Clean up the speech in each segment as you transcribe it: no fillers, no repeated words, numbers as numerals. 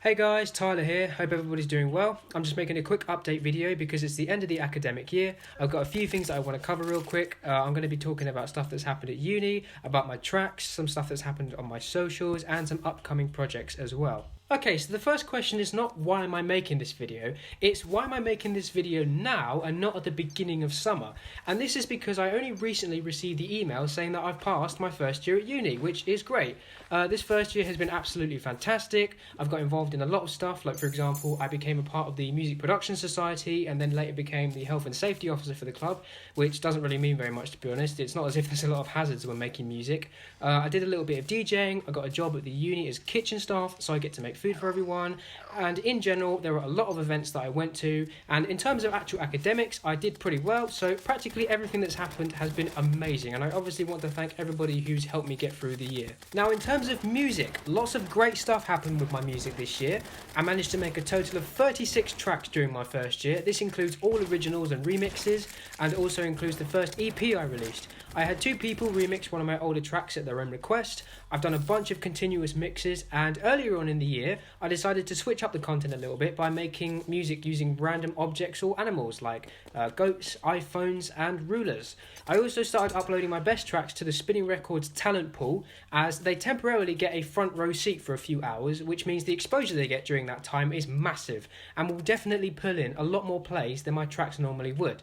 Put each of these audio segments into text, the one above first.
Hey guys, Tyler here. Hope everybody's doing well. I'm just making a quick update video because it's the end of the academic year. I've got a few things that I want to cover real quick. I'm going to be talking about stuff that's happened at uni, about my tracks, some stuff that's happened on my socials, and some upcoming projects as well. Okay, so the first question is not why am I making this video, it's why am I making this video now and not at the beginning of summer? And this is because I only recently received the email saying that I've passed my first year at uni, which is great. This first year has been absolutely fantastic. I've got involved in a lot of stuff, like for example, I became a part of the Music Production Society and then later became the Health and Safety Officer for the club, which doesn't really mean very much to be honest. It's not as if there's a lot of hazards when making music. I did a little bit of DJing, I got a job at the uni as kitchen staff, so I get to make food for everyone, and in general there were a lot of events that I went to, and in terms of actual academics I did pretty well, so practically everything that's happened has been amazing, and I obviously want to thank everybody who's helped me get through the year. Now in terms of music, lots of great stuff happened with my music this year. I managed to make a total of 36 tracks during my first year. This includes all originals and remixes, and also includes the first EP I released. I had 2 people remix one of my older tracks at their own request. I've done a bunch of continuous mixes, and earlier on in the year I decided to switch up the content a little bit by making music using random objects or animals like goats, iPhones and rulers. I also started uploading my best tracks to the Spinning Records talent pool, as they temporarily get a front row seat for a few hours, which means the exposure they get during that time is massive and will definitely pull in a lot more plays than my tracks normally would.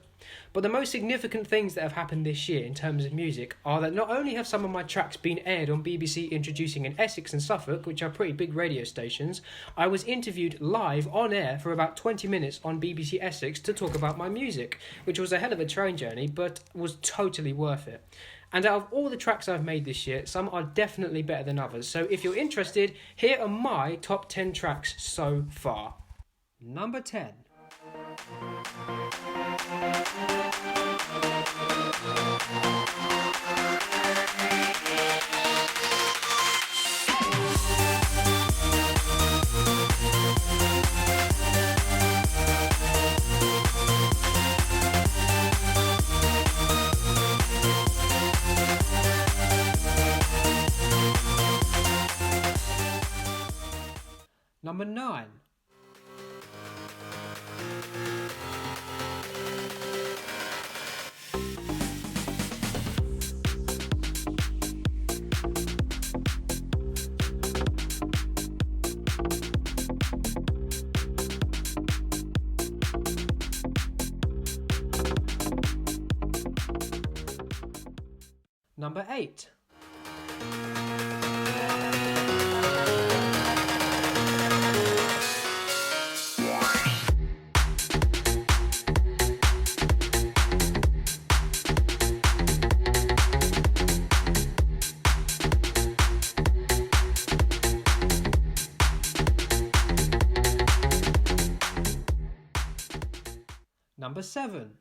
But the most significant things that have happened this year in terms of music are that not only have some of my tracks been aired on BBC Introducing in Essex and Suffolk, which are pretty big radio stations, I was interviewed live on air for about 20 minutes on BBC Essex to talk about my music, which was a hell of a train journey but was totally worth it. And out of all the tracks I've made this year, some are definitely better than others, so if you're interested, here are my top 10 tracks so far. Number 10. Number 9. Number 8. Number 7.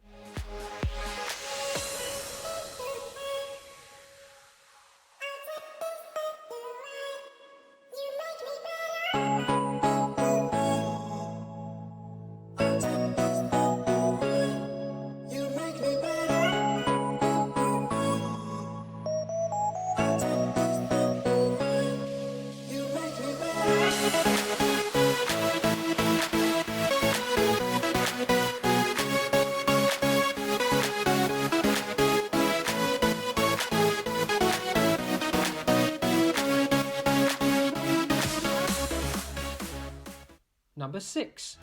Number 6.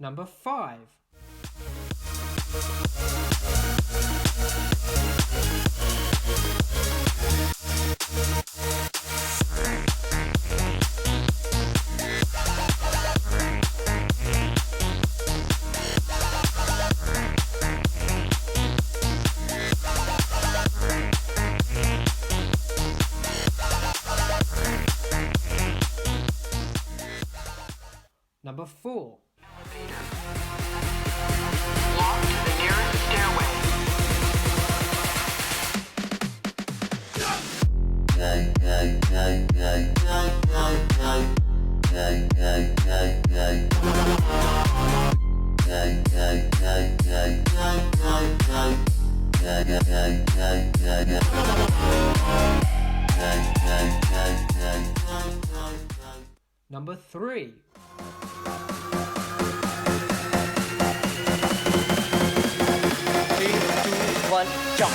Number 5. Number 4. Walk to the nearest Number 3. 1, jump.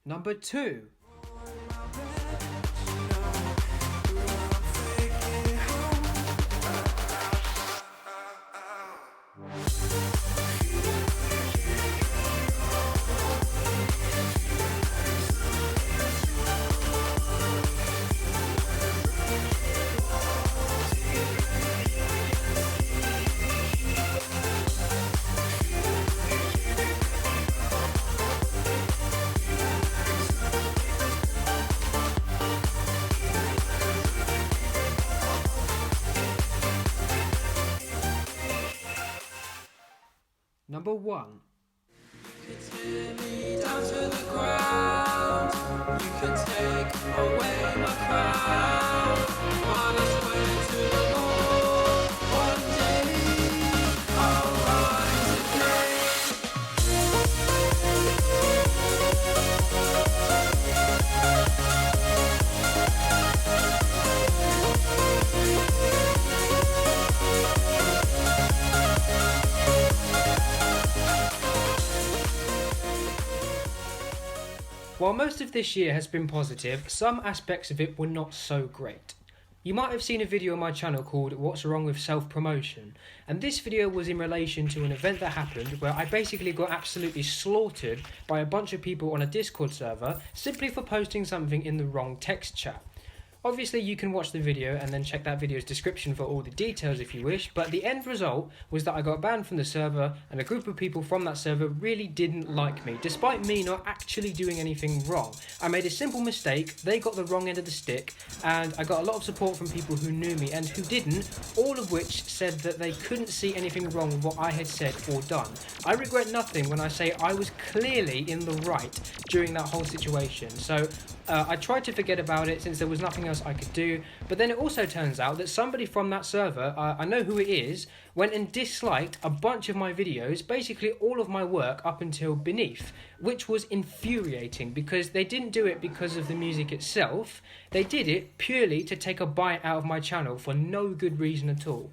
Number 2. Number 1. Tear me down to the ground. You can take away my crown, but I swear to the Lord, one day I'll rise again. While most of this year has been positive, some aspects of it were not so great. You might have seen a video on my channel called What's Wrong with Self-Promotion, and this video was in relation to an event that happened where I basically got absolutely slaughtered by a bunch of people on a Discord server simply for posting something in the wrong text chat. Obviously you can watch the video and then check that video's description for all the details if you wish, but the end result was that I got banned from the server and a group of people from that server really didn't like me, despite me not actually doing anything wrong. I made a simple mistake, they got the wrong end of the stick, and I got a lot of support from people who knew me and who didn't, all of which said that they couldn't see anything wrong with what I had said or done. I regret nothing when I say I was clearly in the right during that whole situation, so I tried to forget about it since there was nothing else I could do, but then it also turns out that somebody from that server, I know who it is, went and disliked a bunch of my videos, basically all of my work up until beneath, which was infuriating because they didn't do it because of the music itself, they did it purely to take a bite out of my channel for no good reason at all.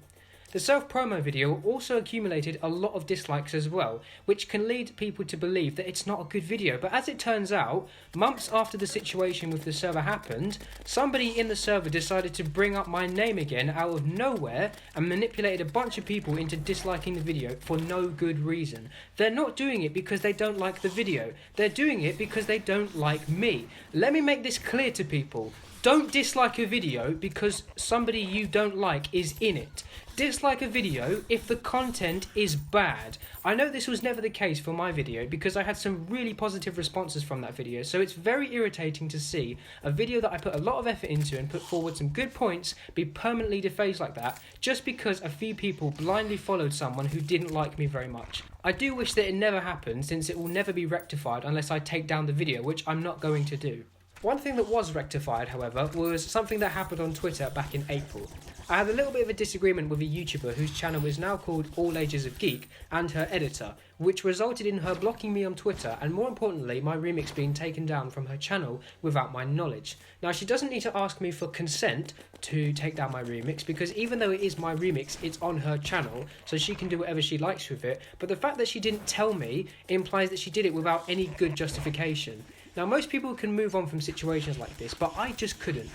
The self-promo video also accumulated a lot of dislikes as well, which can lead people to believe that it's not a good video. But as it turns out, months after the situation with the server happened, somebody in the server decided to bring up my name again out of nowhere and manipulated a bunch of people into disliking the video for no good reason. They're not doing it because they don't like the video. They're doing it because they don't like me. Let me make this clear to people. Don't dislike a video because somebody you don't like is in it. Dislike a video if the content is bad. I know this was never the case for my video because I had some really positive responses from that video, so it's very irritating to see a video that I put a lot of effort into and put forward some good points be permanently defaced like that just because a few people blindly followed someone who didn't like me very much. I do wish that it never happened since it will never be rectified unless I take down the video, which I'm not going to do. One thing that was rectified, however, was something that happened on Twitter back in April. I had a little bit of a disagreement with a YouTuber whose channel is now called All Ages of Geek and her editor, which resulted in her blocking me on Twitter and, more importantly, my remix being taken down from her channel without my knowledge. Now, she doesn't need to ask me for consent to take down my remix because even though it is my remix, it's on her channel, so she can do whatever she likes with it, but the fact that she didn't tell me implies that she did it without any good justification. Now, most people can move on from situations like this, but I just couldn't.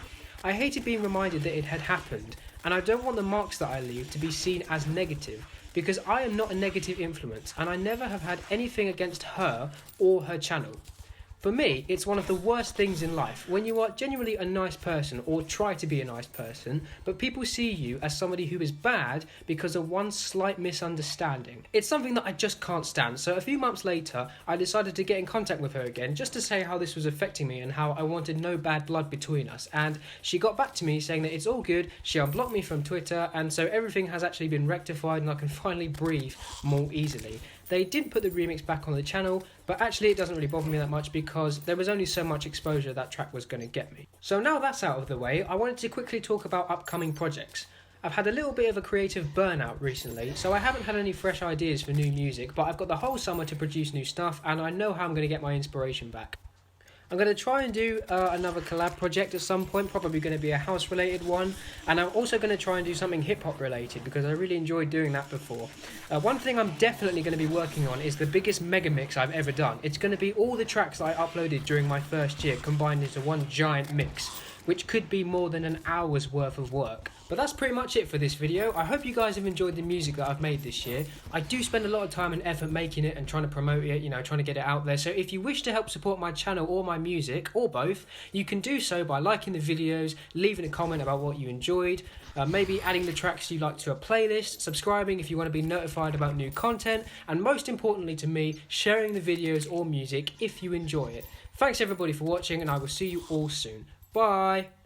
I hated being reminded that it had happened, and I don't want the marks that I leave to be seen as negative, because I am not a negative influence, and I never have had anything against her or her channel. For me, it's one of the worst things in life when you are genuinely a nice person or try to be a nice person, but people see you as somebody who is bad because of one slight misunderstanding. It's something that I just can't stand. So a few months later, I decided to get in contact with her again just to say how this was affecting me and how I wanted no bad blood between us. And she got back to me saying that it's all good, she unblocked me from Twitter, and so everything has actually been rectified and I can finally breathe more easily. They did put the remix back on the channel, but actually it doesn't really bother me that much because there was only so much exposure that track was going to get me. So now that's out of the way, I wanted to quickly talk about upcoming projects. I've had a little bit of a creative burnout recently, so I haven't had any fresh ideas for new music, but I've got the whole summer to produce new stuff and I know how I'm going to get my inspiration back. I'm going to try and do another collab project at some point, probably going to be a house related one, and I'm also going to try and do something hip hop related because I really enjoyed doing that before. One thing I'm definitely going to be working on is the biggest mega mix I've ever done. It's going to be all the tracks that I uploaded during my first year combined into one giant mix, which could be more than an hour's worth of work. But that's pretty much it for this video. I hope you guys have enjoyed the music that I've made this year. I do spend a lot of time and effort making it and trying to promote it, trying to get it out there. So if you wish to help support my channel or my music, or both, you can do so by liking the videos, leaving a comment about what you enjoyed, maybe adding the tracks you like to a playlist, subscribing if you want to be notified about new content, and most importantly to me, sharing the videos or music if you enjoy it. Thanks everybody for watching and I will see you all soon. Bye!